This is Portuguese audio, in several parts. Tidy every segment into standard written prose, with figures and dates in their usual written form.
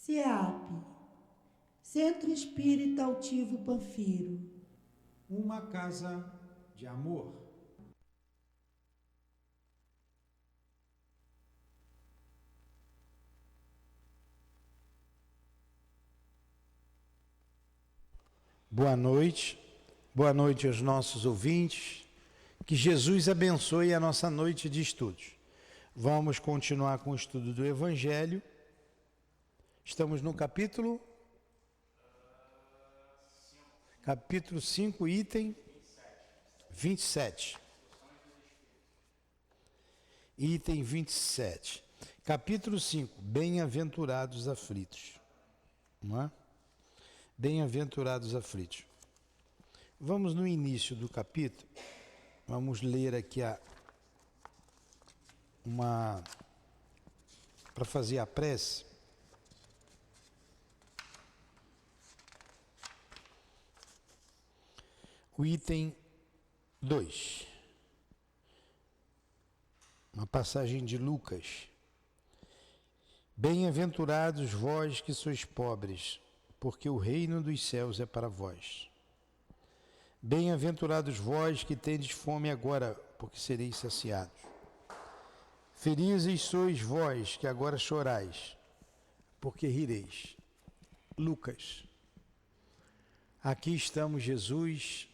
CEAP, Centro Espírita Altivo Panfiro. Uma casa de amor. Boa noite aos nossos ouvintes. Que Jesus abençoe a nossa noite de estudos. Vamos continuar com o estudo do Evangelho. Estamos no capítulo 5, item 27. Item 27. Capítulo 5, bem-aventurados aflitos. Não é? Bem-aventurados aflitos. Vamos no início do capítulo, vamos ler aqui para fazer a prece. O item 2, uma passagem de Lucas. Bem-aventurados vós que sois pobres, porque o reino dos céus é para vós. Bem-aventurados vós que tendes fome agora, porque sereis saciados. Felizes sois vós que agora chorais, porque rireis. Lucas. Aqui estamos, Jesus,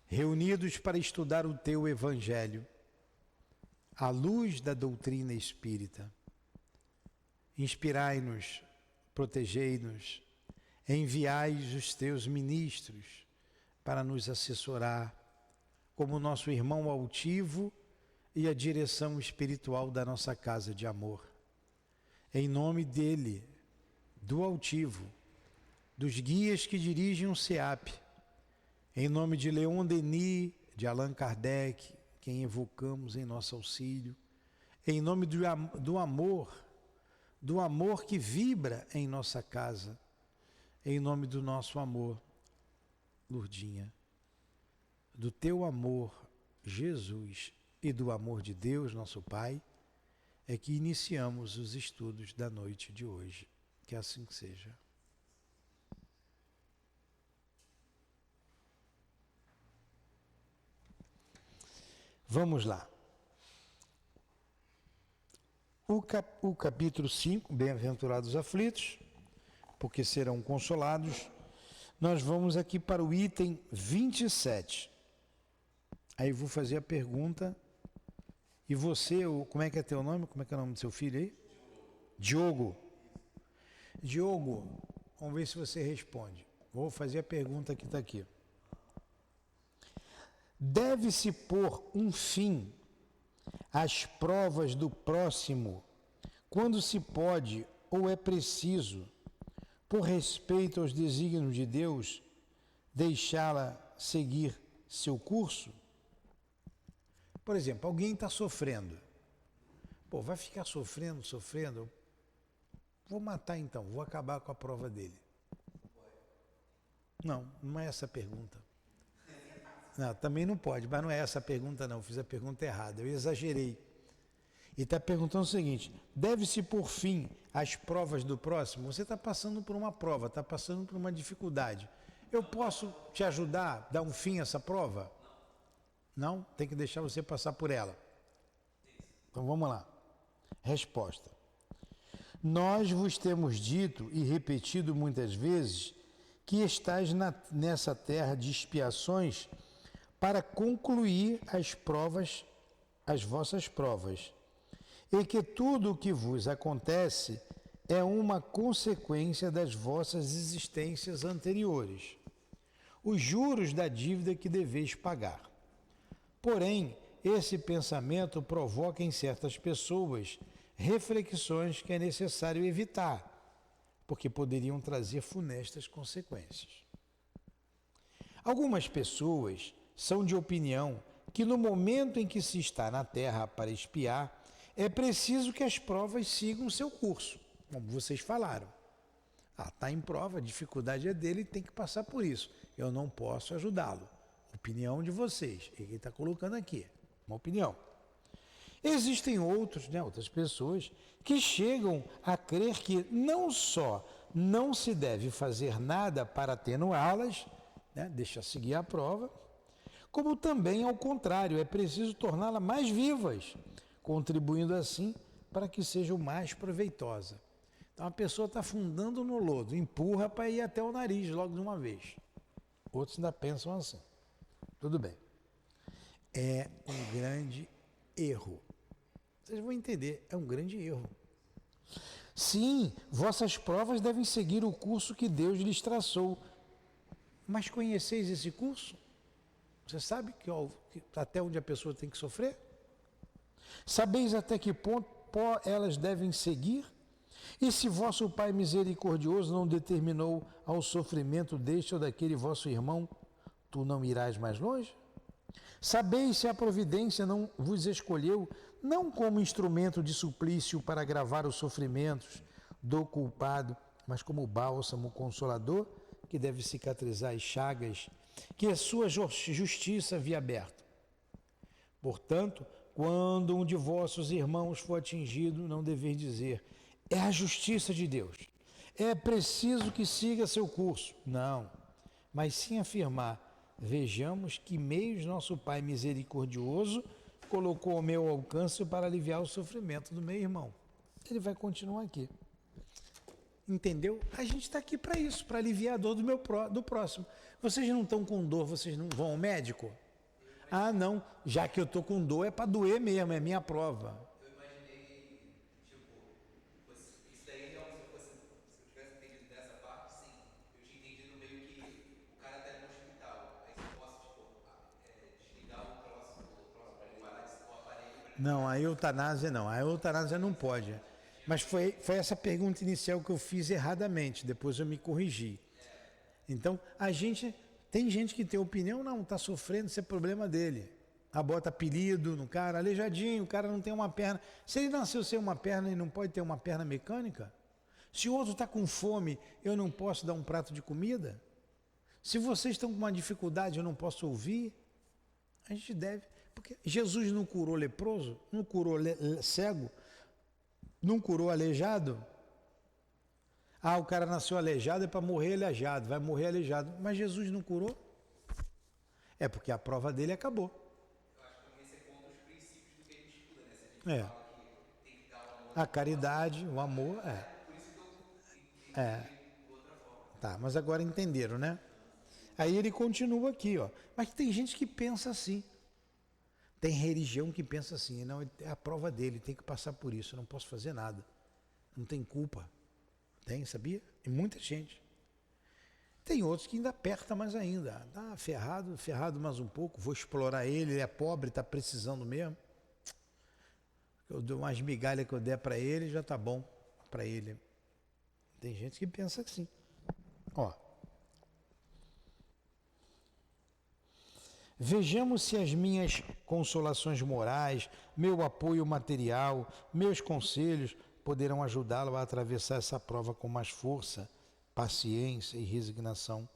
reunidos para estudar o teu Evangelho, à luz da doutrina espírita. Inspirai-nos, protegei-nos, enviai os teus ministros para nos assessorar como nosso irmão altivo e a direção espiritual da nossa casa de amor. Em nome dele, do altivo, dos guias que dirigem o CEAP, em nome de Leon Denis, de Allan Kardec, quem evocamos em nosso auxílio, em nome do amor que vibra em nossa casa, em nome do nosso amor, Lourdinha, do teu amor, Jesus, e do amor de Deus, nosso Pai, é que iniciamos os estudos da noite de hoje. Que assim seja. Vamos lá. O capítulo 5, Bem-aventurados aflitos, porque serão consolados. Nós vamos aqui para o item 27. Aí vou fazer a pergunta. E você, como é que é teu nome? Como é que é o nome do seu filho aí? Diogo. Diogo, vamos ver se você responde. Vou fazer a pergunta que está aqui. Deve-se pôr um fim às provas do próximo quando se pode ou é preciso, por respeito aos desígnios de Deus, deixá-la seguir seu curso? Por exemplo, alguém está sofrendo. Pô, vai ficar sofrendo. Vou matar então, vou acabar com a prova dele. Não é essa a pergunta. Não, também não pode, mas não é essa a pergunta não, eu fiz a pergunta errada, eu exagerei. E está perguntando o seguinte: deve-se pôr fim às provas do próximo? Você está passando por uma prova, está passando por uma dificuldade. Eu posso te ajudar a dar um fim a essa prova? Não? Tem que deixar você passar por ela. Então vamos lá. Resposta. Nós vos temos dito e repetido muitas vezes que estais nessa terra de expiações para concluir as vossas provas, e que tudo o que vos acontece é uma consequência das vossas existências anteriores, os juros da dívida que deveis pagar. Porém, esse pensamento provoca em certas pessoas reflexões que é necessário evitar, porque poderiam trazer funestas consequências. Algumas pessoas são de opinião que no momento em que se está na Terra para expiar, é preciso que as provas sigam seu curso, como vocês falaram. Está em prova, a dificuldade é dele, tem que passar por isso. Eu não posso ajudá-lo. Opinião de vocês. Ele está colocando aqui, uma opinião. Existem outros, né, outras pessoas que chegam a crer que não só não se deve fazer nada para atenuá-las, né, deixa seguir a prova, como também, ao contrário, é preciso torná-las mais vivas, contribuindo assim para que sejam mais proveitosas. Então a pessoa está afundando no lodo, empurra para ir até o nariz logo de uma vez. Outros ainda pensam assim. Tudo bem. É um grande erro. Vocês vão entender, é um grande erro. Sim, vossas provas devem seguir o curso que Deus lhes traçou. Mas conheceis esse curso? Você sabe que até onde a pessoa tem que sofrer? Sabeis até que ponto elas devem seguir? E se vosso Pai misericordioso não determinou ao sofrimento deste ou daquele vosso irmão, tu não irás mais longe? Sabeis se a providência não vos escolheu, não como instrumento de suplício para agravar os sofrimentos do culpado, mas como bálsamo consolador que deve cicatrizar as chagas que a sua justiça havia aberto. Portanto, quando um de vossos irmãos for atingido, não deveis dizer, é a justiça de Deus, é preciso que siga seu curso. Não, mas sim afirmar, vejamos que meios nosso Pai misericordioso colocou ao meu alcance para aliviar o sofrimento do meu irmão. Ele vai continuar aqui. Entendeu? A gente está aqui para isso, para aliviar a dor do próximo. Vocês não estão com dor, vocês não vão ao médico? Ah, não, já que eu estou com dor é para doer mesmo, é minha prova. Eu imaginei, tipo, isso daí realmente, se eu tivesse entendido dessa parte, sim. Eu tinha entendido meio que o cara está no hospital, aí você possa, tipo, desligar o troço para ele parar de o aparelho. Não, a eutanásia não, a eutanásia não pode. Mas foi essa pergunta inicial que eu fiz erradamente, depois eu me corrigi. Então, tem gente que tem opinião, não, está sofrendo, isso é problema dele. Bota apelido no cara, aleijadinho, o cara não tem uma perna. Se ele nasceu sem uma perna e não pode ter uma perna mecânica, se o outro está com fome, eu não posso dar um prato de comida? Se vocês estão com uma dificuldade, eu não posso ouvir? A gente deve, porque Jesus não curou leproso, não curou cego, não curou aleijado? O cara nasceu aleijado, é para morrer aleijado, vai morrer aleijado. Mas Jesus não curou? É porque a prova dele acabou. Eu acho que também esse é contra os princípios do que a gente estuda, né? Se a gente fala que tem que dar o amor. A caridade, o amor, Por isso que eu entendi de outra forma. Tá, mas agora entenderam, né? Aí ele continua aqui, ó. Mas tem gente que pensa assim. Tem religião que pensa assim, não, é a prova dele, tem que passar por isso, eu não posso fazer nada. Não tem culpa. Tem, sabia? E muita gente. Tem outros que ainda aperta mais ainda. Tá ferrado mais um pouco, vou explorar ele é pobre, está precisando mesmo. Eu dou umas migalhas que eu der para ele, já tá bom para ele. Tem gente que pensa assim. Ó. Vejamos se as minhas consolações morais, meu apoio material, meus conselhos poderão ajudá-lo a atravessar essa prova com mais força, paciência e resignação.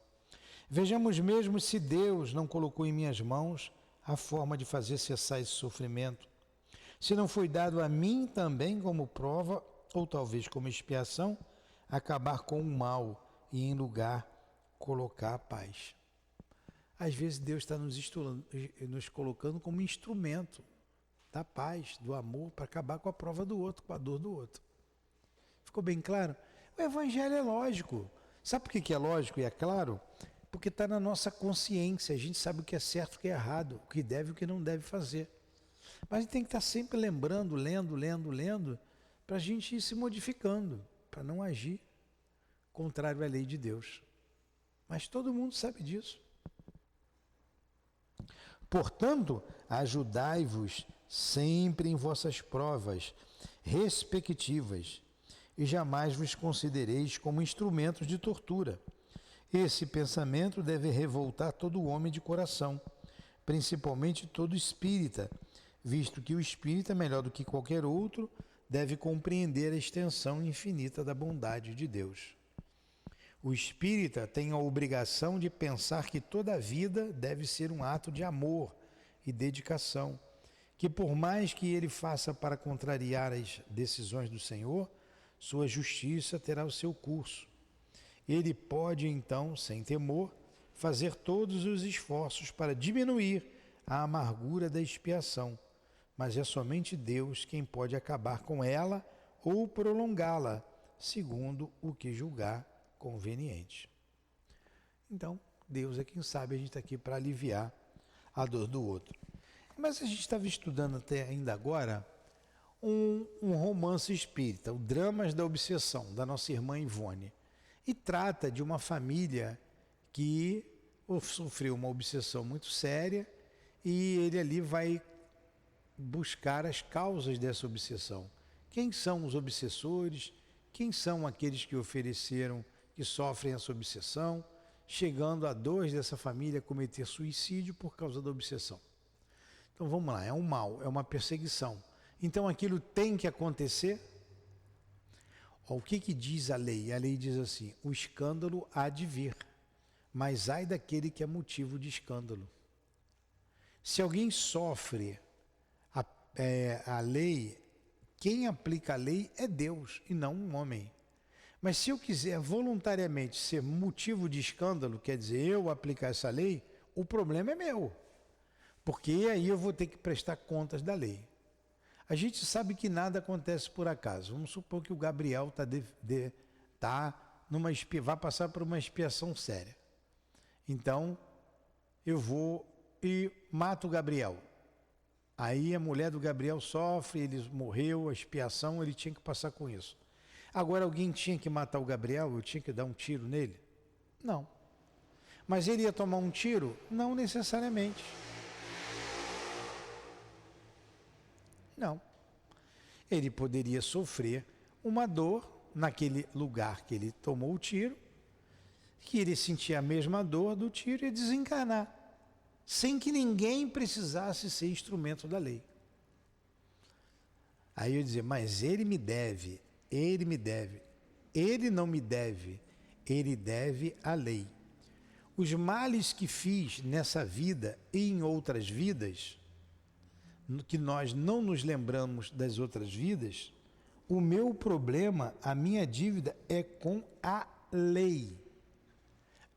Vejamos mesmo se Deus não colocou em minhas mãos a forma de fazer cessar esse sofrimento. Se não foi dado a mim também como prova, ou talvez como expiação, acabar com o mal e em lugar colocar a paz. Às vezes Deus está nos colocando como instrumento da paz, do amor, para acabar com a prova do outro, com a dor do outro. Ficou bem claro? O Evangelho é lógico. Sabe por que é lógico e é claro? Porque está na nossa consciência, a gente sabe o que é certo e o que é errado, o que deve e o que não deve fazer. Mas a gente tem que estar sempre lembrando, lendo, para a gente ir se modificando, para não agir contrário à lei de Deus. Mas todo mundo sabe disso. Portanto, ajudai-vos sempre em vossas provas respectivas e jamais vos considereis como instrumentos de tortura. Esse pensamento deve revoltar todo homem de coração, principalmente todo espírita, visto que o espírita, melhor do que qualquer outro, deve compreender a extensão infinita da bondade de Deus. O espírita tem a obrigação de pensar que toda a vida deve ser um ato de amor e dedicação, que por mais que ele faça para contrariar as decisões do Senhor, sua justiça terá o seu curso. Ele pode, então, sem temor, fazer todos os esforços para diminuir a amargura da expiação, mas é somente Deus quem pode acabar com ela ou prolongá-la, segundo o que julgar conveniente. Então, Deus é quem sabe, a gente está aqui para aliviar a dor do outro. Mas a gente estava estudando até ainda agora um romance espírita, o Dramas da Obsessão, da nossa irmã Ivone. E trata de uma família que sofreu uma obsessão muito séria e ele ali vai buscar as causas dessa obsessão. Quem são os obsessores? Quem são aqueles que ofereceram, que sofrem essa obsessão, chegando a 2 dessa família cometer suicídio por causa da obsessão. Então vamos lá, é um mal, é uma perseguição. Então aquilo tem que acontecer? O que diz a lei? A lei diz assim: o escândalo há de vir, mas ai daquele que é motivo de escândalo. Se alguém sofre a lei, quem aplica a lei é Deus e não um homem. Mas se eu quiser voluntariamente ser motivo de escândalo, quer dizer, eu aplicar essa lei, o problema é meu. Porque aí eu vou ter que prestar contas da lei. A gente sabe que nada acontece por acaso. Vamos supor que o Gabriel vai passar por uma expiação séria. Então, eu vou e mato o Gabriel. Aí a mulher do Gabriel sofre, ele morreu, a expiação, ele tinha que passar com isso. Agora alguém tinha que matar o Gabriel, eu tinha que dar um tiro nele? Não. Mas ele ia tomar um tiro? Não necessariamente. Não. Ele poderia sofrer uma dor naquele lugar que ele tomou o tiro, que ele sentia a mesma dor do tiro e desencarnar, sem que ninguém precisasse ser instrumento da lei. Aí eu ia dizer, mas ele me deve, ele não me deve, ele deve à lei. Os males que fiz nessa vida e em outras vidas, que nós não nos lembramos das outras vidas, o meu problema, a minha dívida é com a lei.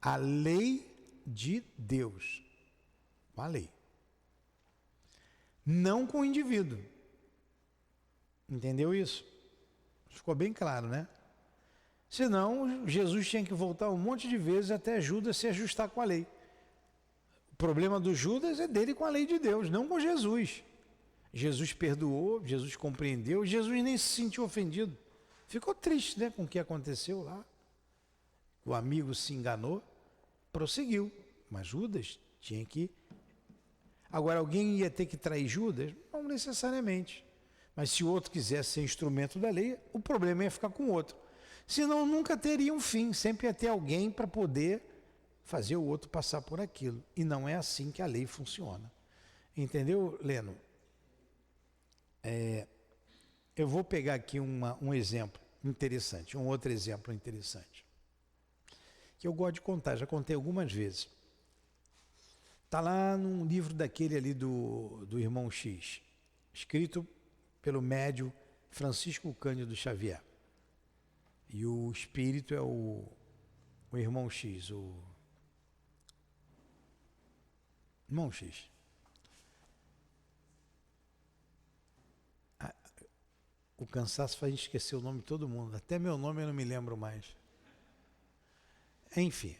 A lei de Deus. Com a lei. Não com o indivíduo. Entendeu isso? Ficou bem claro, né? Senão, Jesus tinha que voltar um monte de vezes até Judas se ajustar com a lei. O problema do Judas é dele com a lei de Deus, não com Jesus. Jesus perdoou, Jesus compreendeu, Jesus nem se sentiu ofendido. Ficou triste, né, com o que aconteceu lá. O amigo se enganou, prosseguiu, mas Judas tinha que... Agora, alguém ia ter que trair Judas? Não necessariamente. Mas se o outro quisesse ser instrumento da lei, o problema ia ficar com o outro. Senão nunca teria um fim, sempre ia ter alguém para poder fazer o outro passar por aquilo. E não é assim que a lei funciona. Entendeu, Leno? Eu vou pegar aqui um exemplo interessante, um outro exemplo interessante, que eu gosto de contar, já contei algumas vezes. Está lá num livro daquele ali do Irmão X, escrito pelo médium Francisco Cândido Xavier. E o espírito é o Irmão X, o Irmão X. O cansaço faz esquecer o nome de todo mundo. Até meu nome eu não me lembro mais. Enfim,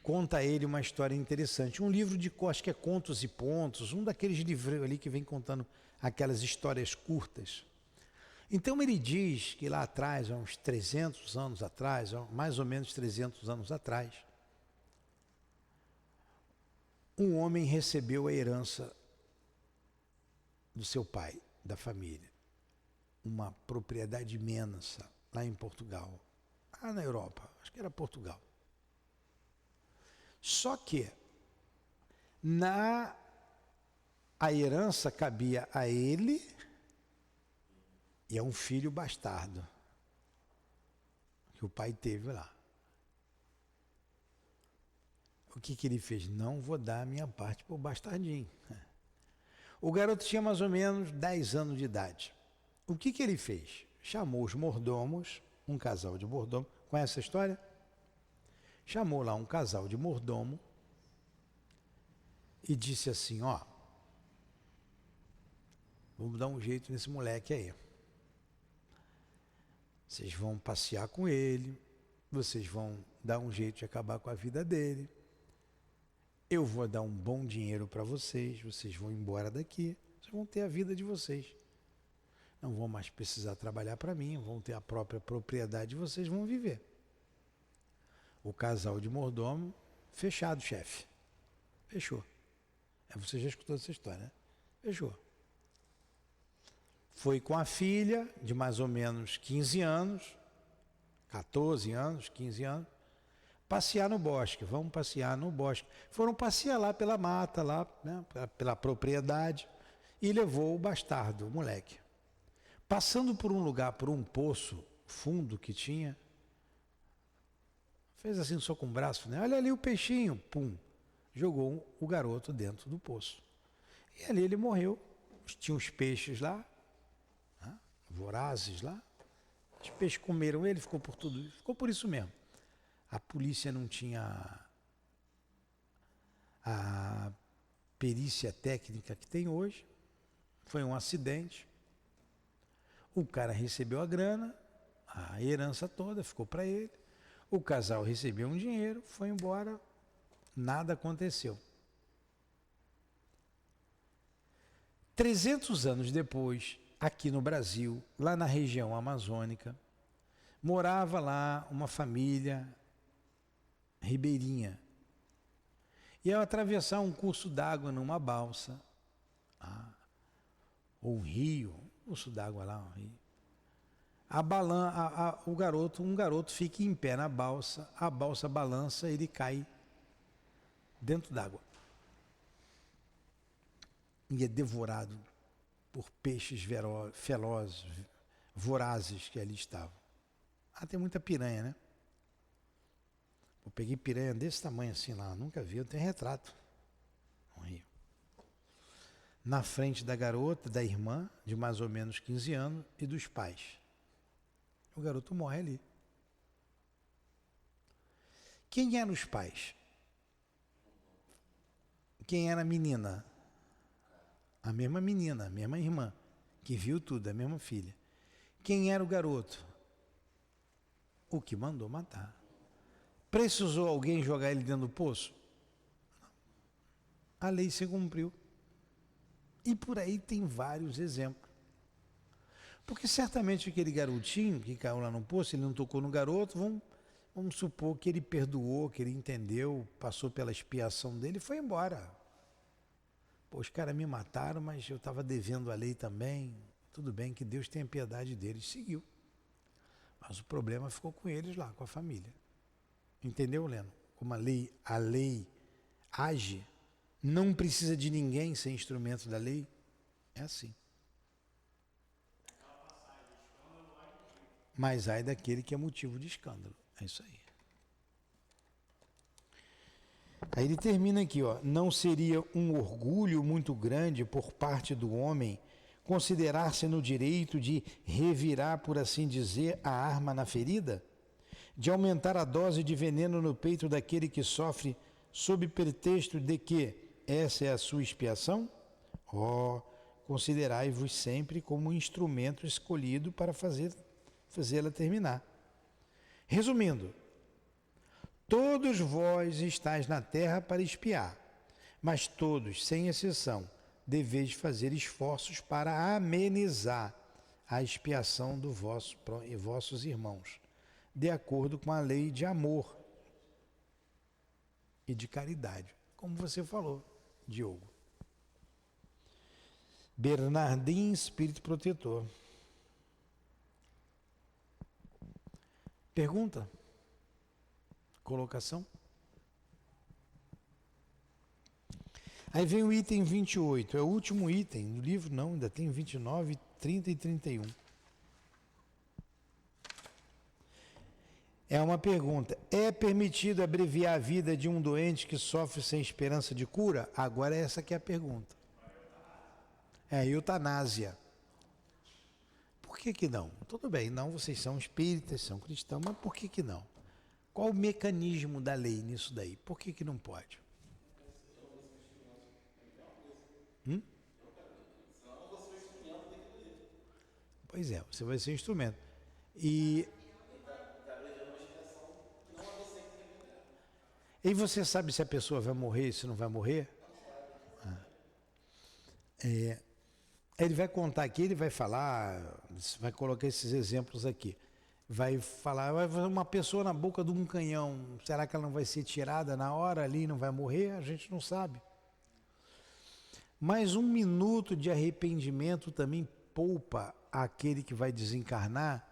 conta ele uma história interessante. Um livro de, acho que é Contos e Pontos, um daqueles livros ali que vem contando aquelas histórias curtas. Então ele diz que lá atrás, há uns 300 anos atrás, mais ou menos 300 anos atrás, um homem recebeu a herança do seu pai, da família. Uma propriedade imensa lá em Portugal, lá na Europa, acho que era Portugal. Só que a herança cabia a ele e a um filho bastardo que o pai teve lá. O que ele fez? Não vou dar a minha parte para o bastardinho. O garoto tinha mais ou menos 10 anos de idade. O que ele fez? Chamou os mordomos, um casal de mordomo. Conhece essa história? Chamou lá um casal de mordomo e disse assim, ó, vamos dar um jeito nesse moleque aí. Vocês vão passear com ele, vocês vão dar um jeito de acabar com a vida dele. Eu vou dar um bom dinheiro para vocês, vocês vão embora daqui, vocês vão ter a vida de vocês. Não vão mais precisar trabalhar para mim, vão ter a própria propriedade, vocês vão viver. O casal de mordomo, fechado, chefe. Fechou. Você já escutou essa história, né? Fechou. Foi com a filha, de mais ou menos 15 anos, 14 anos, 15 anos, passear no bosque. Vamos passear no bosque. Foram passear lá pela mata, lá, né, pela propriedade, e levou o bastardo, o moleque. Passando por um lugar, por um poço fundo que tinha, fez assim só com o braço, né? Olha ali o peixinho, pum, jogou o garoto dentro do poço. E ali ele morreu. Tinha uns peixes lá, né, vorazes lá. Os peixes comeram ele, ficou por tudo, ficou por isso mesmo. A polícia não tinha a perícia técnica que tem hoje. Foi um acidente. O cara recebeu a grana, a herança toda ficou para ele. O casal recebeu um dinheiro, foi embora, nada aconteceu. 300 anos depois, aqui no Brasil, lá na região amazônica, morava lá uma família ribeirinha. E ao atravessar um curso d'água numa balsa, ou um rio, curso d'água lá, um rio, um garoto fica em pé na balsa, a balsa balança, ele cai dentro d'água. E é devorado por peixes velozes, vorazes que ali estavam. Tem muita piranha, né? Eu peguei piranha desse tamanho assim lá, nunca vi, eu tenho retrato no rio. Na frente da garota, da irmã, de mais ou menos 15 anos, e dos pais. O garoto morre ali. Quem eram os pais? Quem era a menina? A mesma menina, a mesma irmã, que viu tudo, a mesma filha. Quem era o garoto? O que mandou matar. Precisou alguém jogar ele dentro do poço? Não. A lei se cumpriu. E por aí tem vários exemplos. Porque certamente aquele garotinho que caiu lá no poço, ele não tocou no garoto, vamos supor que ele perdoou, que ele entendeu, passou pela expiação dele e foi embora. Pô, os caras me mataram, mas eu estava devendo a lei também. Tudo bem, que Deus tenha piedade deles. Seguiu. Mas o problema ficou com eles lá, com a família. Entendeu, Leno? Como a lei age, não precisa de ninguém ser instrumento da lei. É assim. Mas ai daquele que é motivo de escândalo. É isso aí. Aí ele termina aqui, ó. Não seria um orgulho muito grande por parte do homem considerar-se no direito de revirar, por assim dizer, a arma na ferida? De aumentar a dose de veneno no peito daquele que sofre sob pretexto de que essa é a sua expiação? Considerai-vos sempre como um instrumento escolhido para fazê-la terminar. Resumindo, todos vós estáis na terra para expiar, mas todos, sem exceção, deveis fazer esforços para amenizar a expiação de vossos irmãos, de acordo com a lei de amor e de caridade, como você falou, Diogo. Bernardim, espírito protetor. Pergunta? Colocação? Aí vem o item 28, é o último item do livro, não, ainda tem 29, 30 e 31. É uma pergunta. É permitido abreviar a vida de um doente que sofre sem esperança de cura? Agora essa que é a pergunta. É, eutanásia. Por que não? Tudo bem, não, vocês são espíritas, são cristãos, mas por que não? Qual o mecanismo da lei nisso daí? Por que não pode? Pois é, você vai ser um instrumento. E você sabe se a pessoa vai morrer, se não vai morrer? Ele vai contar aqui, ele vai falar, vai colocar esses exemplos aqui. Vai falar, vai uma pessoa na boca de um canhão, será que ela não vai ser tirada na hora ali, não vai morrer? A gente não sabe. Mas 1 minuto de arrependimento também poupa aquele que vai desencarnar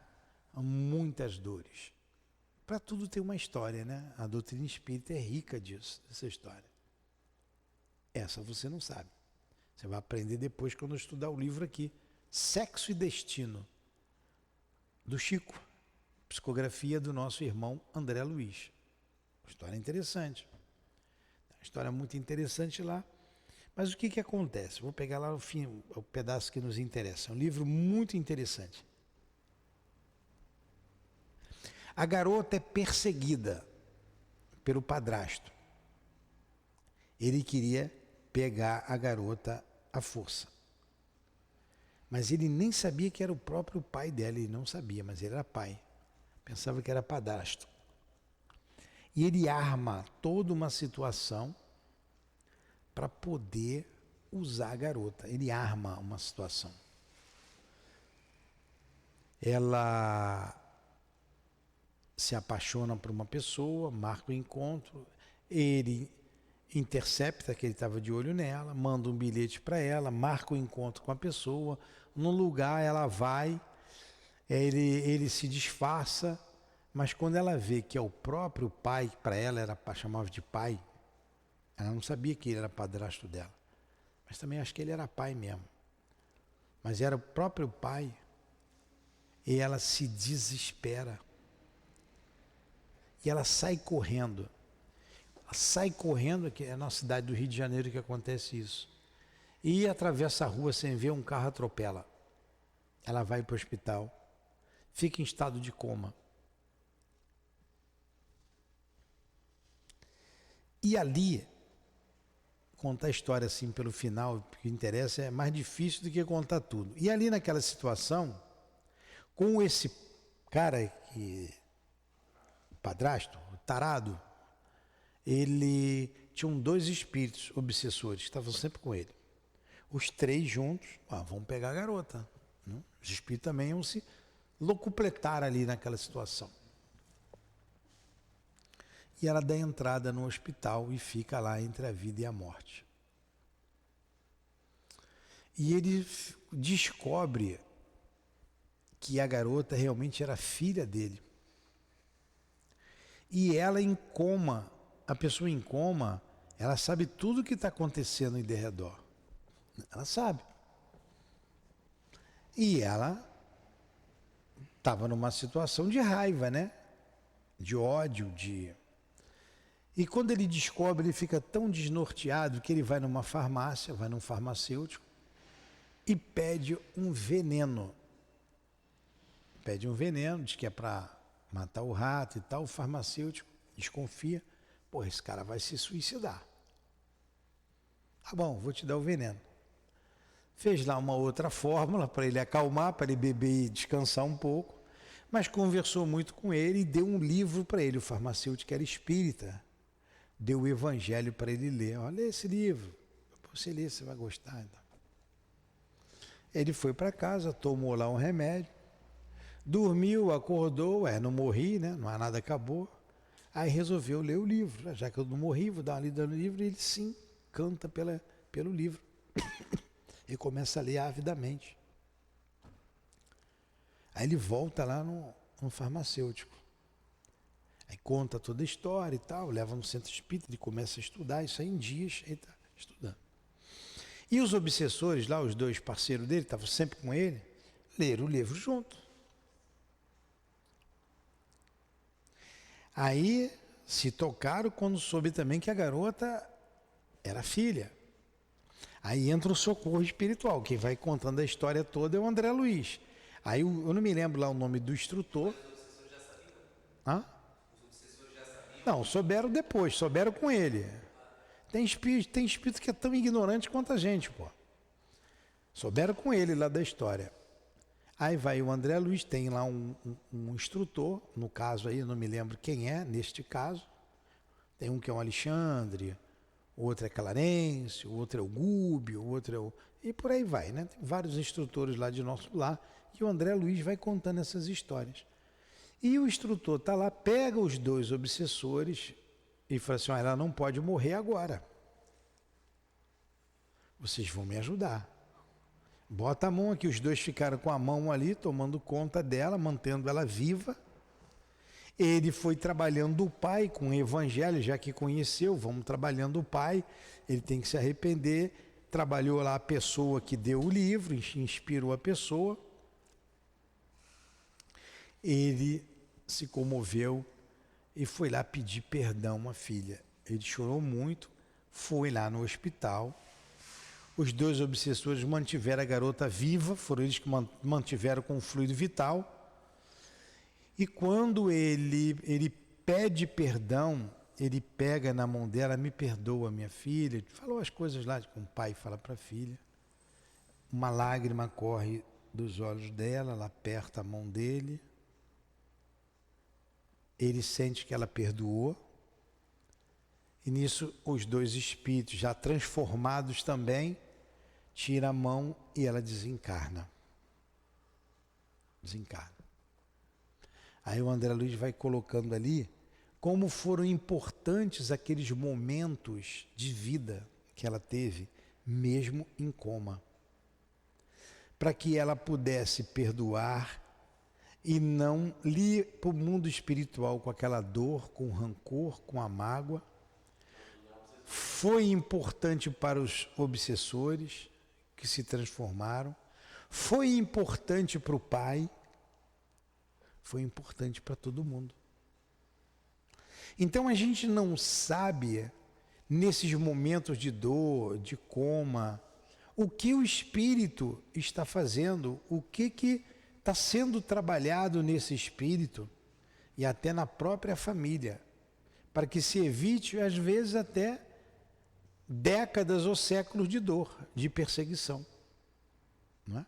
muitas dores. Para tudo tem uma história, né? A doutrina espírita é rica disso, dessa história. Essa você não sabe. Você vai aprender depois quando estudar o livro aqui. Sexo e Destino, do Chico. Psicografia do nosso irmão André Luiz. História interessante. História muito interessante lá. Mas o que acontece? Vou pegar lá o fim, o pedaço que nos interessa. É um livro muito interessante. A garota é perseguida pelo padrasto. Ele queria pegar a garota à força. Mas ele nem sabia que era o próprio pai dela, ele não sabia, mas ele era pai. Pensava que era padrasto. E ele arma toda uma situação para poder usar a garota. Ele arma uma situação. Ela se apaixona por uma pessoa, marca o encontro, ele intercepta que ele estava de olho nela, manda um bilhete para ela, marca o encontro com a pessoa, no lugar ela vai, ele se disfarça, mas quando ela vê que é o próprio pai, para ela era chamava de pai, ela não sabia que ele era padrasto dela, mas também acho que ele era pai mesmo, mas era o próprio pai, e ela se desespera, e ela sai correndo. Ela sai correndo, que é na cidade do Rio de Janeiro que acontece isso. E atravessa a rua sem ver, um carro atropela. Ela vai para o hospital, fica em estado de coma. E ali, contar a história assim pelo final, o que interessa é mais difícil do que contar tudo. E ali naquela situação, com esse cara que padrasto, tarado, ele tinha 2 espíritos obsessores que estavam sempre com ele. Os 3 juntos, vão pegar a garota. Né? Os espíritos também iam se locupletar ali naquela situação. E ela dá entrada no hospital e fica lá entre a vida e a morte. E ele descobre que a garota realmente era filha dele. E ela em coma, a pessoa em coma, ela sabe tudo o que está acontecendo em derredor. Ela sabe. E ela estava numa situação de raiva, né? De ódio, E quando ele descobre, ele fica tão desnorteado que ele vai numa farmácia, vai num farmacêutico e pede um veneno. Pede um veneno, diz que é para matar o rato e tal, o farmacêutico desconfia, esse cara vai se suicidar. Tá bom, vou te dar o veneno. Fez lá uma outra fórmula para ele acalmar, para ele beber e descansar um pouco, mas conversou muito com ele e deu um livro para ele, o farmacêutico era espírita, deu o evangelho para ele ler. Olha esse livro, você lê, você vai gostar. Então. Ele foi para casa, tomou lá um remédio, dormiu, acordou, não morri, né? Não há nada, acabou. Aí resolveu ler o livro. Já que eu não morri, vou dar uma lida no livro. E ele sim canta pelo livro. E começa a ler avidamente. Aí ele volta lá no farmacêutico. Aí conta toda a história e tal, leva no centro espírita, ele começa a estudar, isso aí em dias, ele está estudando. E os obsessores lá, os 2 parceiros dele, estavam sempre com ele, leram o livro junto. Aí se tocaram quando soube também que a garota era filha. Aí entra o socorro espiritual. Quem vai contando a história toda é o André Luiz. Aí eu não me lembro lá o nome do instrutor. Hã? Não, souberam depois, souberam com ele. Tem espírito que é tão ignorante quanto a gente, pô. Souberam com ele lá da história. Aí vai o André Luiz, tem lá um instrutor, no caso aí, eu não me lembro quem é, neste caso. Tem um que é o Alexandre, o outro é Clarence, o outro é o Gúbio, o outro é o... E por aí vai, né? Tem vários instrutores lá de nosso lar, e o André Luiz vai contando essas histórias. E o instrutor está lá, pega os dois obsessores e fala assim, ela não pode morrer agora. Vocês vão me ajudar. Bota a mão aqui, os dois ficaram com a mão ali, tomando conta dela, mantendo ela viva. Ele foi trabalhando o pai com o evangelho, já que conheceu, vamos trabalhando o pai, ele tem que se arrepender. Trabalhou lá a pessoa que deu o livro, inspirou a pessoa. Ele se comoveu e foi lá pedir perdão à filha. Ele chorou muito, foi lá no hospital. Os dois obsessores mantiveram a garota viva, foram eles que mantiveram com o fluido vital. E quando ele pede perdão, ele pega na mão dela, me perdoa, minha filha. Ele falou as coisas lá que um pai fala para a filha. Uma lágrima corre dos olhos dela, ela aperta a mão dele. Ele sente que ela perdoou. E nisso os dois espíritos, já transformados também, tira a mão e ela desencarna. Desencarna. Aí o André Luiz vai colocando ali como foram importantes aqueles momentos de vida que ela teve, mesmo em coma, para que ela pudesse perdoar e não ir para o mundo espiritual com aquela dor, com rancor, com a mágoa. Foi importante para os obsessores que se transformaram, foi importante para o pai, foi importante para todo mundo. Então a gente não sabe, nesses momentos de dor, de coma, o que o espírito está fazendo, o que está sendo trabalhado nesse espírito e até na própria família, para que se evite, às vezes, até décadas ou séculos de dor, de perseguição. Não é?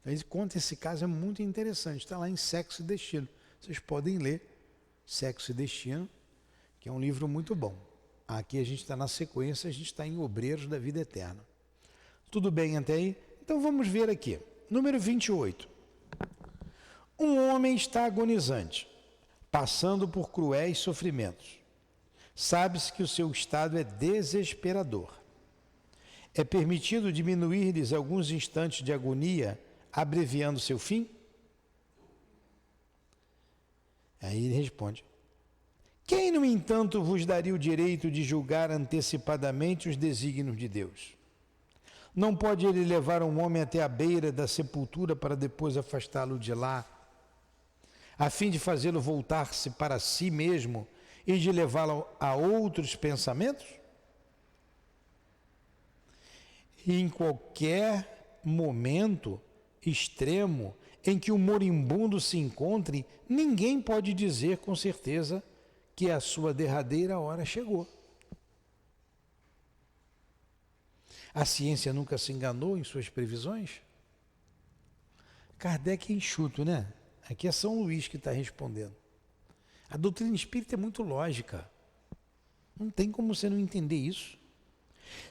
Então, ele conta esse caso, é muito interessante, está lá em Sexo e Destino. Vocês podem ler Sexo e Destino, que é um livro muito bom. Aqui a gente está na sequência, a gente está em Obreiros da Vida Eterna. Tudo bem até aí? Então vamos ver aqui. Número 28. Um homem está agonizante, passando por cruéis sofrimentos. Sabe-se que o seu estado é desesperador. É permitido diminuir-lhes alguns instantes de agonia, abreviando seu fim? Aí ele responde: quem, no entanto, vos daria o direito de julgar antecipadamente os desígnios de Deus? Não pode ele levar um homem até a beira da sepultura para depois afastá-lo de lá, a fim de fazê-lo voltar-se para si mesmo e de levá-lo a outros pensamentos? E em qualquer momento extremo em que o moribundo se encontre, ninguém pode dizer com certeza que a sua derradeira hora chegou. A ciência nunca se enganou em suas previsões? Kardec é enxuto, né? Aqui é São Luís que está respondendo. A doutrina espírita é muito lógica. Não tem como você não entender isso.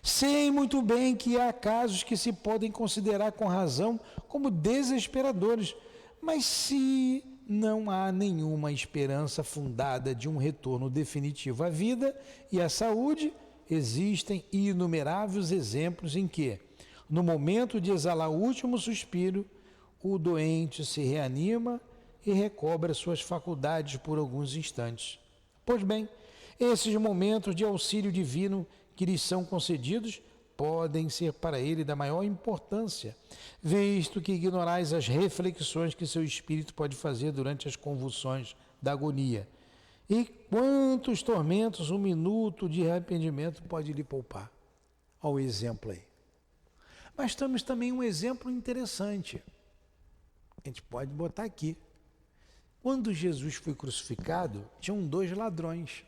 Sei muito bem que há casos que se podem considerar com razão como desesperadores, mas se não há nenhuma esperança fundada de um retorno definitivo à vida e à saúde, existem inumeráveis exemplos em que, no momento de exalar o último suspiro, o doente se reanima e recobra suas faculdades por alguns instantes. Pois bem, esses momentos de auxílio divino que lhes são concedidos podem ser para ele da maior importância, visto que ignorais as reflexões que seu espírito pode fazer durante as convulsões da agonia. E quantos tormentos um minuto de arrependimento pode lhe poupar? Olha o exemplo aí. Mas temos também um exemplo interessante. A gente pode botar aqui. Quando Jesus foi crucificado, tinham 2 ladrões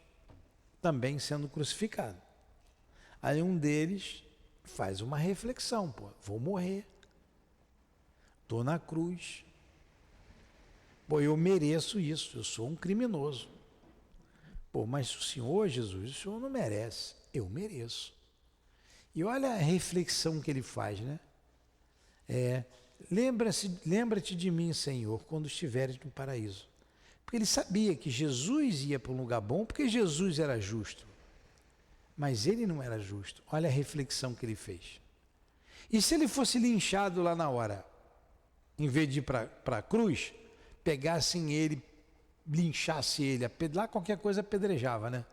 também sendo crucificados. Aí um deles faz uma reflexão, pô, vou morrer. Estou na cruz. Pô, eu mereço isso, eu sou um criminoso. Pô, mas o Senhor Jesus, o Senhor não merece, eu mereço. E olha a reflexão que ele faz, né? Lembra-te de mim, Senhor, quando estiveres no paraíso. Porque ele sabia que Jesus ia para um lugar bom, porque Jesus era justo. Mas ele não era justo. Olha a reflexão que ele fez. E se ele fosse linchado lá na hora, em vez de ir para a cruz, pegassem ele, linchasse ele, lá qualquer coisa apedrejava, né?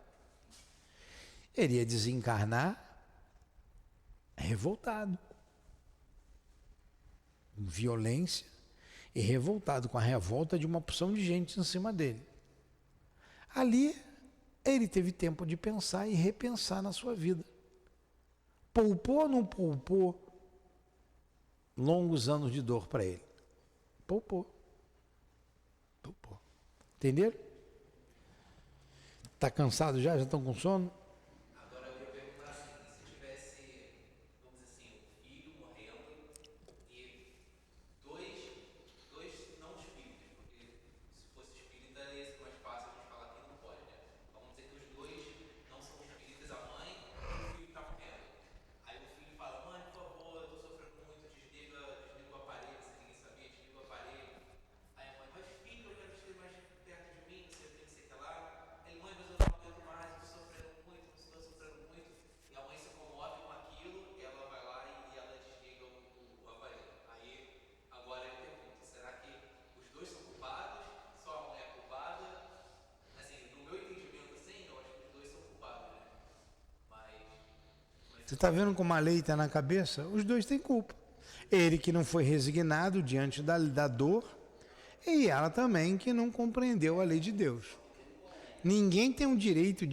Ele ia desencarnar revoltado, com violência e revoltado com a revolta de uma porção de gente em cima dele. Ali, ele teve tempo de pensar e repensar na sua vida. Poupou ou não poupou longos anos de dor para ele? Poupou. Poupou. Entenderam? Está cansado já? Já estão com sono? Agora eu ia perguntar assim, e se tivesse, vamos dizer assim, um filho morrendo e dois não espíritas, porque se fosse espírita ia ser mais fácil a gente falar que não pode, né? Vamos dizer que os dois não são espíritas, a mãe e o filho está morrendo. Aí o filho fala, mãe, por favor, eu estou sofrendo muito, desliga o aparelho, se ninguém sabia, desliga o aparelho. Aí a mãe, mas filho, eu quero te ter mais perto de mim, não sei o que, não sei o que lá. Ele, mãe, mas eu não aguento mais, eu estou sofrendo muito, estou sofrendo muito. E a mãe se comove com aquilo, e ela vai lá e ela desliga o aparelho. Aí, agora eu pergunto, será que os dois são culpados? Só a mãe é culpada? Assim, no meu entendimento, assim, eu acho que os dois são culpados, né? Mas Você está vendo como a lei está na cabeça? Os dois têm culpa. Ele que não foi resignado diante da dor, e ela também que não compreendeu a lei de Deus. Ninguém tem um direito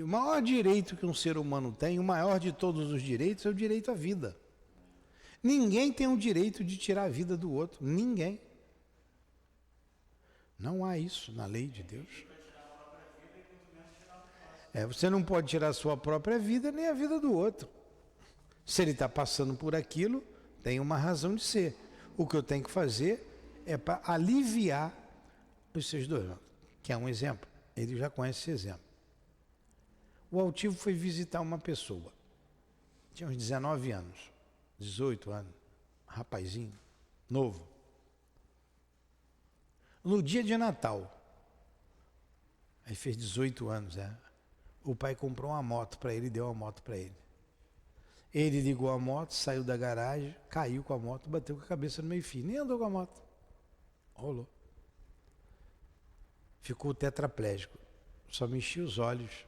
o maior direito que um ser humano tem, o maior de todos os direitos, é o direito à vida. Ninguém tem o direito de tirar a vida do outro. Ninguém. Não há isso na lei de Deus. Você não pode tirar a sua própria vida nem a vida do outro. Se ele está passando por aquilo, tem uma razão de ser. O que eu tenho que fazer é para aliviar os seus dois. Quer um exemplo? Ele já conhece esse exemplo. O altivo foi visitar uma pessoa. Tinha uns 19 anos, 18 anos, rapazinho, novo. No dia de Natal, aí fez 18 anos, o pai comprou uma moto para ele, deu uma moto para ele. Ele ligou a moto, saiu da garagem, caiu com a moto, bateu com a cabeça no meio-fio, nem andou com a moto. Rolou. Ficou tetraplégico, só mexia os olhos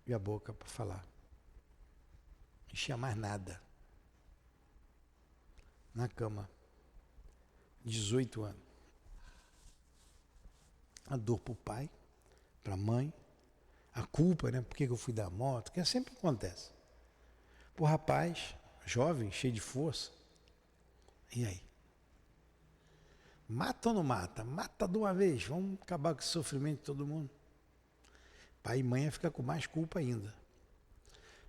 e a boca para falar. Não mexia mais nada. Na cama, 18 anos. A dor para o pai, para a mãe, a culpa, né? Por que eu fui dar moto? Que sempre acontece. O rapaz, jovem, cheio de força. E aí? Mata ou não mata? Mata de uma vez. Vamos acabar com o sofrimento de todo mundo. Pai e mãe ficam com mais culpa ainda.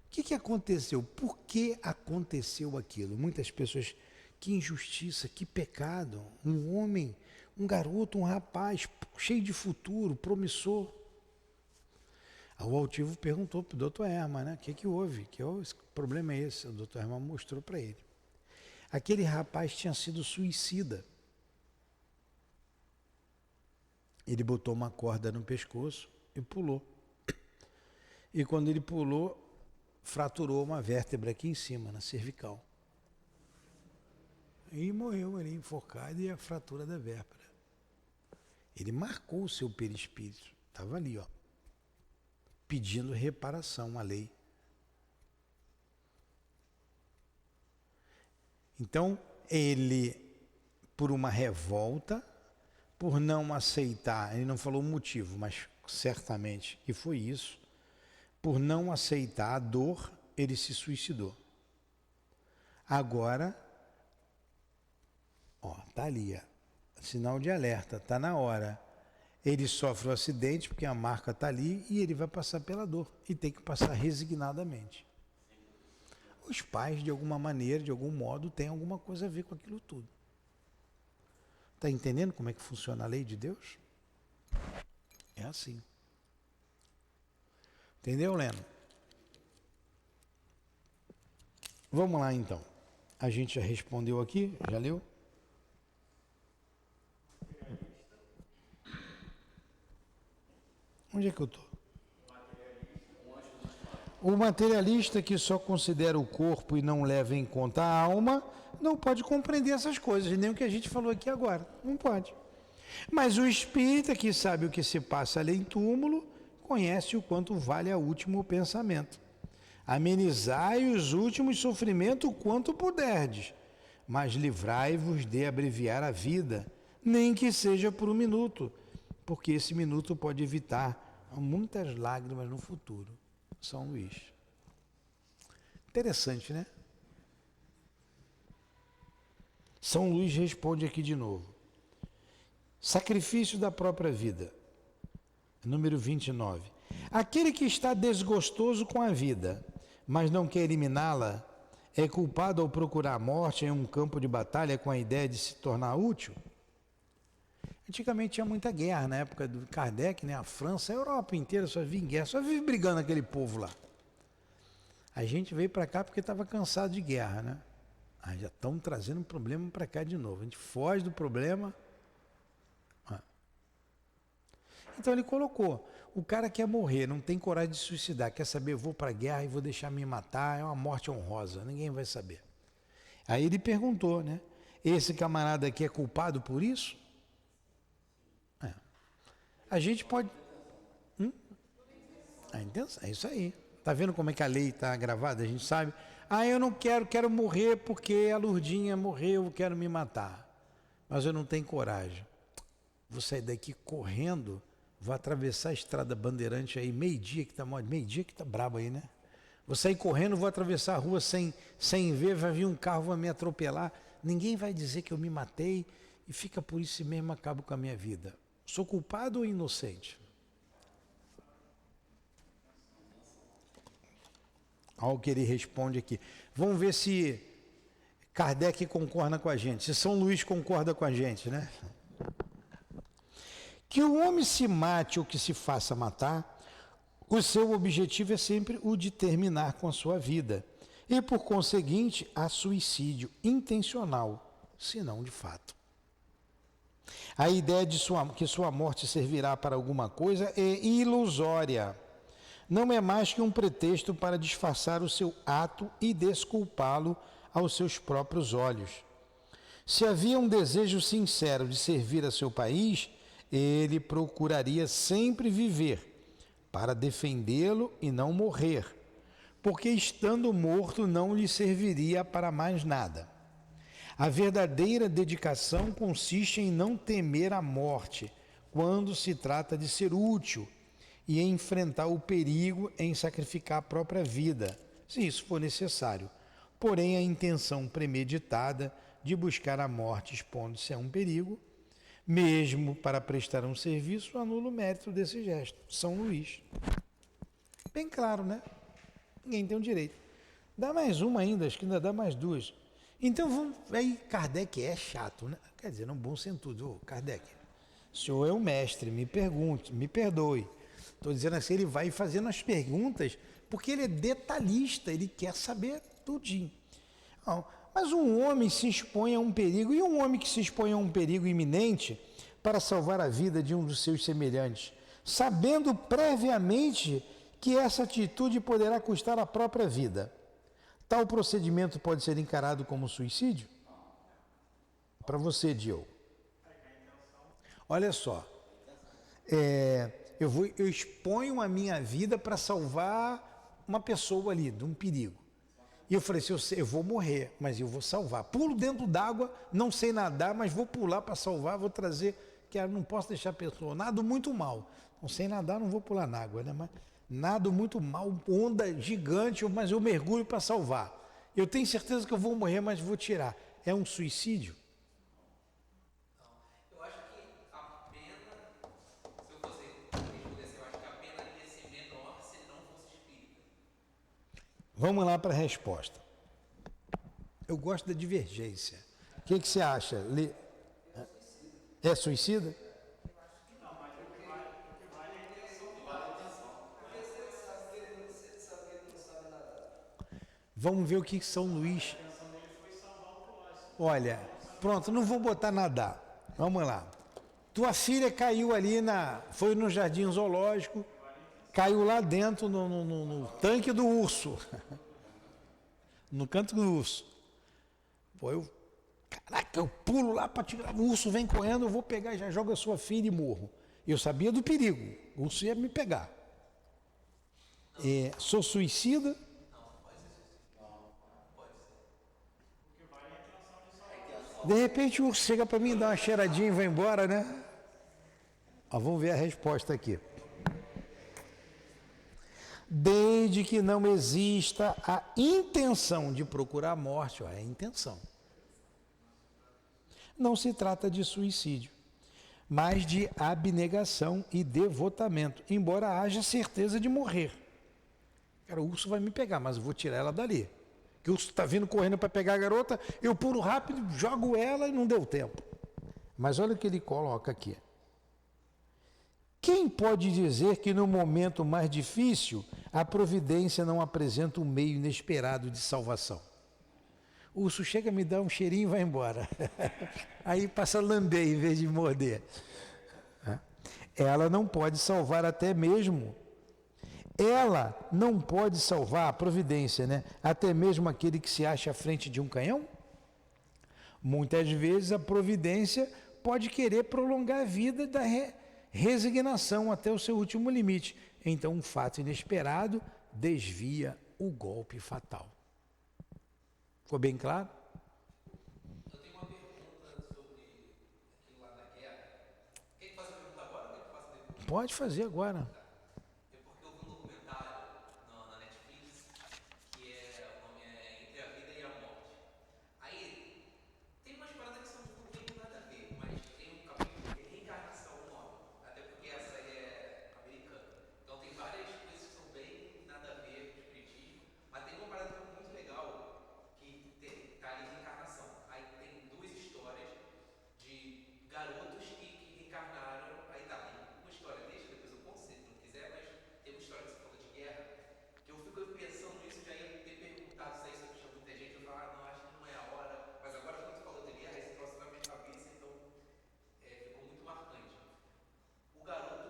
O que aconteceu? Por que aconteceu aquilo? Muitas pessoas, que injustiça, que pecado. Um homem, um garoto, um rapaz, cheio de futuro, promissor. O altivo perguntou para o doutor Herman, né? O que houve? Que problema é esse? O doutor Herman mostrou para ele. Aquele rapaz tinha sido suicida. Ele botou uma corda no pescoço e pulou. E quando ele pulou, fraturou uma vértebra aqui em cima, na cervical. E morreu ali, enforcado, e a fratura da vértebra. Ele marcou o seu perispírito. Estava ali, ó, pedindo reparação à lei. Então, ele, por uma revolta, por não aceitar, ele não falou o motivo, mas certamente que foi isso, por não aceitar a dor, ele se suicidou. Agora, ó, tá ali, ó, sinal de alerta, tá na hora. Ele sofre o acidente porque a marca tá ali e ele vai passar pela dor e tem que passar resignadamente. Os pais, de alguma maneira, de algum modo, têm alguma coisa a ver com aquilo tudo. Tá entendendo como é que funciona a lei de Deus? É assim. Entendeu, Leno? Vamos lá, então. A gente já respondeu aqui, já leu? Onde é que eu estou? O materialista que só considera o corpo e não leva em conta a alma, não pode compreender essas coisas, nem o que a gente falou aqui agora. Não pode. Mas o espírita que sabe o que se passa além túmulo, conhece o quanto vale o último pensamento. Amenizai os últimos sofrimentos o quanto puderdes, mas livrai-vos de abreviar a vida, nem que seja por um minuto, porque esse minuto pode evitar muitas lágrimas no futuro. São Luís. Interessante, né? São Luís responde aqui de novo. Sacrifício da própria vida. Número 29. Aquele que está desgostoso com a vida, mas não quer eliminá-la, é culpado ao procurar a morte em um campo de batalha com a ideia de se tornar útil? Antigamente tinha muita guerra, na época do Kardec, né? A França, a Europa inteira só vivia em guerra, só vive brigando aquele povo lá. A gente veio para cá porque estava cansado de guerra, né? Aí já estão trazendo um problema para cá de novo. A gente foge do problema. Então ele colocou, o cara quer morrer, não tem coragem de se suicidar, quer saber, eu vou para a guerra e vou deixar me matar, é uma morte honrosa, ninguém vai saber. Aí ele perguntou, né? Esse camarada aqui é culpado por isso? É. A gente pode... A intenção, é isso aí. Tá vendo como é que a lei está gravada? A gente sabe. Eu não quero morrer porque a Lourdinha morreu, eu quero me matar. Mas eu não tenho coragem. Vou sair daqui correndo, vou atravessar a estrada Bandeirante aí, meio-dia que tá brabo aí, né? Vou sair correndo, vou atravessar a rua sem ver, vai vir um carro, vai me atropelar. Ninguém vai dizer que eu me matei e fica por isso mesmo, acabo com a minha vida. Sou culpado ou inocente? Olha o que ele responde aqui. Vamos ver se Kardec concorda com a gente, se São Luís concorda com a gente, né? Que o homem se mate ou que se faça matar, o seu objetivo é sempre o de terminar com a sua vida. E, por conseguinte, há suicídio intencional, se não de fato. A ideia de que sua morte servirá para alguma coisa é ilusória. Não é mais que um pretexto para disfarçar o seu ato e desculpá-lo aos seus próprios olhos. Se havia um desejo sincero de servir a seu país, ele procuraria sempre viver para defendê-lo e não morrer, porque estando morto não lhe serviria para mais nada. A verdadeira dedicação consiste em não temer a morte quando se trata de ser útil e em enfrentar o perigo em sacrificar a própria vida, se isso for necessário. Porém, a intenção premeditada de buscar a morte expondo-se a um perigo, mesmo para prestar um serviço, anula o mérito desse gesto. São Luís. Bem claro, né? Ninguém tem o direito. Dá mais uma ainda, acho que ainda dá mais duas. Então, vamos... aí Kardec é chato, né? Quer dizer, no bom sentido. Ô, Kardec, o senhor é o mestre, me perdoe. Estou dizendo assim, ele vai fazendo as perguntas, porque ele é detalhista, ele quer saber tudinho. Mas um homem se expõe a um perigo, e um homem que se expõe a um perigo iminente para salvar a vida de um dos seus semelhantes, sabendo previamente que essa atitude poderá custar a própria vida. Tal procedimento pode ser encarado como suicídio? Para você, Diogo. Olha só, eu exponho a minha vida para salvar uma pessoa ali de um perigo. E eu falei assim, eu vou morrer, mas eu vou salvar. Pulo dentro d'água, não sei nadar, mas vou pular para salvar, vou trazer, que eu não posso deixar a pessoa. Nado muito mal. Não sei nadar, não vou pular na água, né? Mas Nado muito mal, onda gigante, mas eu mergulho para salvar. Eu tenho certeza que eu vou morrer, mas vou tirar. É um suicídio? Eu acho que a pena, se eu fosse responder assim, eu acho que a pena ia ser menor se ele não fosse espírita. Vamos lá para a resposta. Eu gosto da divergência. O que você acha? É suicida? Vamos ver o que São Luís. Olha, pronto, não vou botar nadar. Vamos lá. Tua filha caiu ali foi no jardim zoológico, caiu lá dentro no tanque do urso. No canto do urso. Pô, caraca, eu pulo lá para tirar. O urso vem correndo, eu vou pegar e já jogo a sua filha e morro. Eu sabia do perigo, o urso ia me pegar. Sou suicida? De repente o urso chega para mim, dá uma cheiradinha e vai embora, né? Vamos ver a resposta aqui. Desde que não exista a intenção de procurar a morte, é a intenção. Não se trata de suicídio, mas de abnegação e devotamento, embora haja certeza de morrer. Cara, o urso vai me pegar, mas eu vou tirar ela dali. Que o urso está vindo correndo para pegar a garota, eu pulo rápido, jogo ela e não deu tempo. Mas olha o que ele coloca aqui. Quem pode dizer que no momento mais difícil a providência não apresenta um meio inesperado de salvação? O urso chega, me dá um cheirinho e vai embora. Aí passa a lamber em vez de morder. Ela não pode salvar até mesmo. Ela não pode salvar a providência, né? Até mesmo aquele que se acha à frente de um canhão? Muitas vezes a providência pode querer prolongar a vida da resignação até o seu último limite. Então um fato inesperado desvia o golpe fatal. Ficou bem claro? Eu tenho uma pergunta sobre aquilo lá da guerra. Quer que faça a pergunta agora ou quer que faça depois? Pode fazer agora. É porque eu vi um documentário na Netflix que o nome é Entre a Vida e a Morte. Aí tem umas paradas que são tipo, bem nada a ver, mas tem um capítulo de reencarnação no nome, até porque essa aí é americana. Então tem várias coisas que são bem nada a ver com o espiritismo, mas tem uma parada que é muito legal que tá ali reencarnação. Aí tem duas histórias de garotos que reencarnaram. Aí tá, uma história, deixa, depois eu conto se não quiser, mas tem uma história que você falou de guerra, que eu fico pensando nisso, já ia ter perguntado se isso tinha muita gente, eu falava, não, acho que não é a hora, mas agora quando você falou de guerra, esse troço na minha cabeça, então ficou muito marcante. O garoto,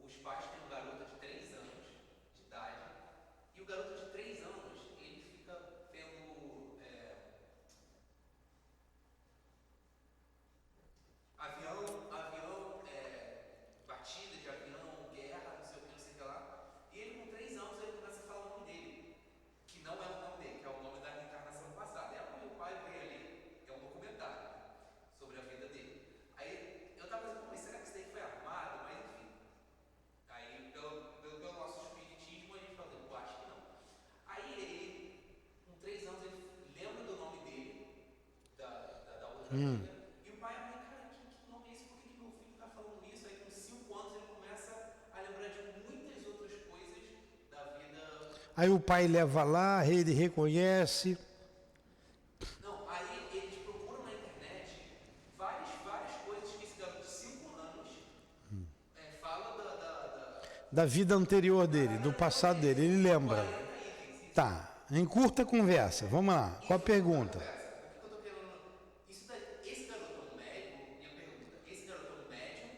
os pais têm um garoto de 3 anos de idade, e o garoto de 3 anos, ele fica tendo avião, batida de avião, guerra, não sei o que, não sei o que lá. E ele com 3 anos, ele começa a falar o nome dele, que não é o nome dele, que é o nome da reencarnação passada. É o meu pai veio ali, é um documentário sobre a vida dele. Aí eu tava pensando, mas será que isso daí foi armado? Mas enfim. Aí pelo nosso espiritismo a gente fala, eu acho que não. Aí ele, com 3 anos, ele lembra do nome dele, da outra vida. E o pai, cara, que nome é esse? Por que meu filho está falando isso? Aí com 5 anos ele começa a lembrar de muitas outras coisas da vida. Aí o pai leva lá, ele reconhece. Não, aí eles procuram na internet várias coisas que esse garoto de 5 anos fala Da vida anterior dele, do passado dele, ele lembra. Tá, em curta conversa, vamos lá, qual a pergunta? O que eu tô querendo. Esse garoto é um médium? Minha pergunta, esse garoto é um médium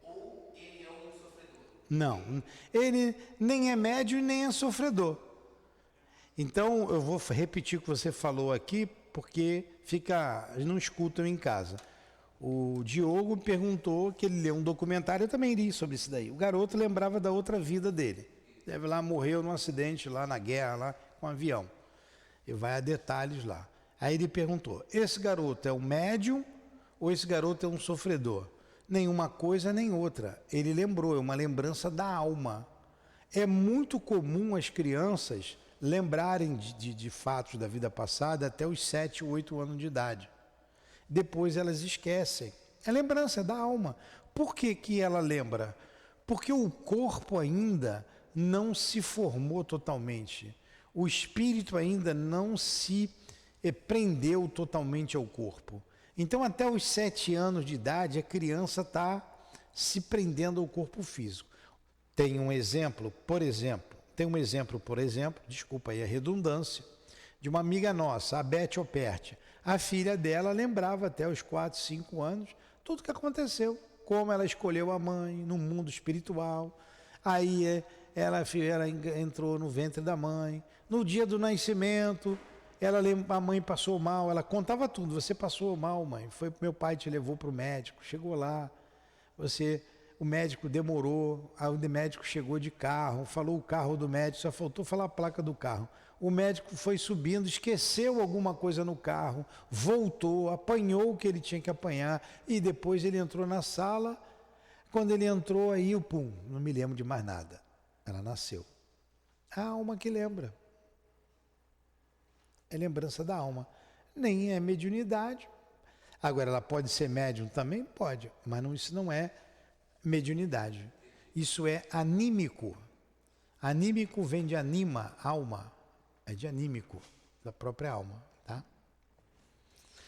ou ele é um sofredor? Não, ele nem é médio nem é sofredor. Então, eu vou repetir o que você falou aqui, porque não escutam em casa. O Diogo perguntou que ele leu um documentário, eu também li sobre isso daí. O garoto lembrava da outra vida dele. Deve lá, morreu num acidente lá na guerra, lá com um avião. E vai a detalhes lá. Aí ele perguntou, esse garoto é um médium ou esse garoto é um sofredor? nenhuma coisa nem outra. Ele lembrou, é uma lembrança da alma. É muito comum as crianças lembrarem de fatos da vida passada até os 7 ou 8 anos de idade. Depois elas esquecem. É lembrança da alma. Por que que ela lembra? Porque o corpo ainda não se formou totalmente. O espírito ainda não se prendeu totalmente ao corpo. Então, até os 7 anos de idade, a criança está se prendendo ao corpo físico. Tem um exemplo, por exemplo, desculpa aí a redundância, de uma amiga nossa, a Beth Operti. A filha dela lembrava até os 4, 5 anos tudo que aconteceu, como ela escolheu a mãe no mundo espiritual. Aí ela entrou no ventre da mãe. No dia do nascimento, a mãe passou mal, ela contava tudo. Você passou mal, mãe. Meu pai te levou para o médico, chegou lá, o médico demorou, aí o médico chegou de carro, falou o carro do médico, só faltou falar a placa do carro. O médico foi subindo, esqueceu alguma coisa no carro, voltou, apanhou o que ele tinha que apanhar e depois ele entrou na sala. Quando ele entrou aí, não me lembro de mais nada. Ela nasceu. A alma que lembra. É lembrança da alma. Nem é mediunidade. Agora, ela pode ser médium também? Pode, mas isso não é mediunidade. Isso é anímico. Anímico vem de anima, alma. É de anímico, da própria alma, tá?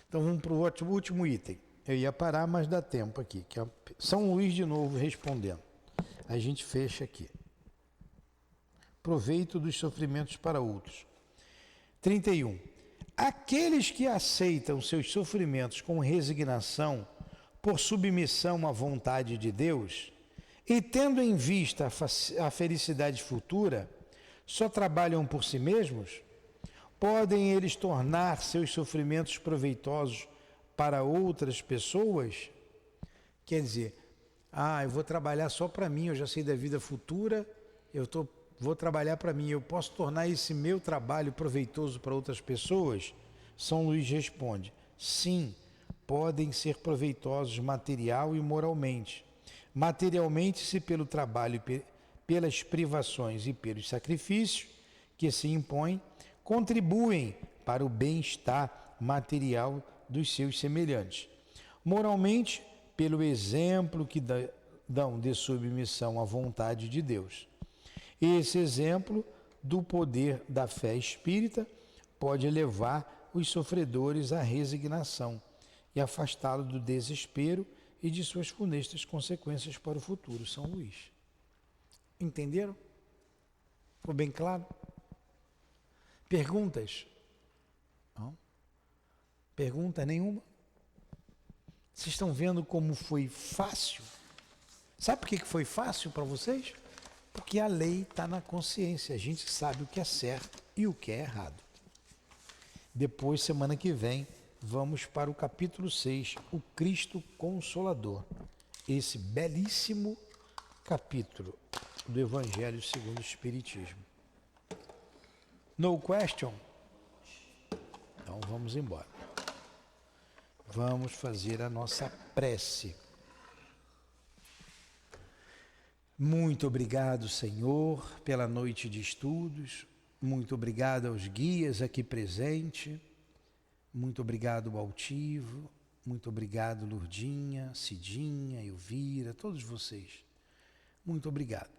Então vamos para o último item. Eu ia parar, mas dá tempo aqui. Que é São Luís de novo respondendo. A gente fecha aqui. Proveito dos sofrimentos para outros. 31. Aqueles que aceitam seus sofrimentos com resignação, por submissão à vontade de Deus, e tendo em vista a felicidade futura, só trabalham por si mesmos? Podem eles tornar seus sofrimentos proveitosos para outras pessoas? Quer dizer, eu vou trabalhar só para mim, eu já sei da vida futura, vou trabalhar para mim, eu posso tornar esse meu trabalho proveitoso para outras pessoas? São Luís responde, sim, podem ser proveitosos material e moralmente. Materialmente, se pelo trabalho, pelas privações e pelos sacrifícios que se impõem, contribuem para o bem-estar material dos seus semelhantes. Moralmente, pelo exemplo que dão de submissão à vontade de Deus. Esse exemplo do poder da fé espírita pode levar os sofredores à resignação e afastá-los do desespero e de suas funestas consequências para o futuro. São Luís. Entenderam? Ficou bem claro? Perguntas? Não? Pergunta nenhuma? Vocês estão vendo como foi fácil? Sabe por que foi fácil para vocês? Porque a lei está na consciência. A gente sabe o que é certo e o que é errado. Depois, semana que vem, vamos para o capítulo 6, o Cristo Consolador. Esse belíssimo capítulo do Evangelho segundo o Espiritismo. No question? Então vamos embora. Vamos fazer a nossa prece. Muito obrigado, Senhor, pela noite de estudos. Muito obrigado aos guias aqui presentes. Muito obrigado, Altivo. Muito obrigado, Lourdinha, Cidinha, Elvira, todos vocês. Muito obrigado.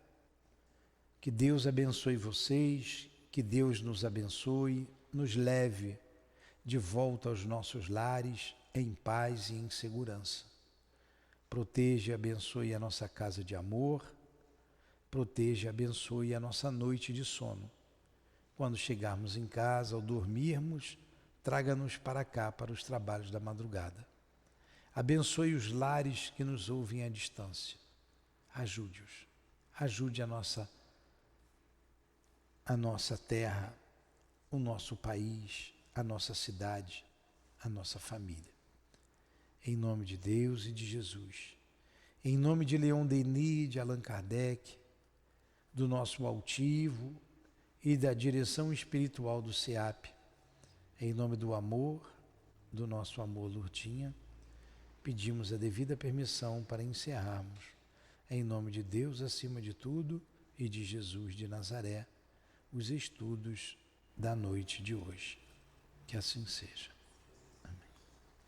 Que Deus abençoe vocês, que Deus nos abençoe, nos leve de volta aos nossos lares em paz e em segurança. Proteja e abençoe a nossa casa de amor, proteja e abençoe a nossa noite de sono. Quando chegarmos em casa, ao dormirmos, traga-nos para cá, para os trabalhos da madrugada. Abençoe os lares que nos ouvem à distância. Ajude-os. Ajude a nossa terra, o nosso país, a nossa cidade, a nossa família. Em nome de Deus e de Jesus. Em nome de Leon Denis, de Allan Kardec, do nosso Altivo e da direção espiritual do SEAP. Em nome do amor, do nosso amor, Lourdinha, pedimos a devida permissão para encerrarmos, em nome de Deus acima de tudo e de Jesus de Nazaré, os estudos da noite de hoje. Que assim seja.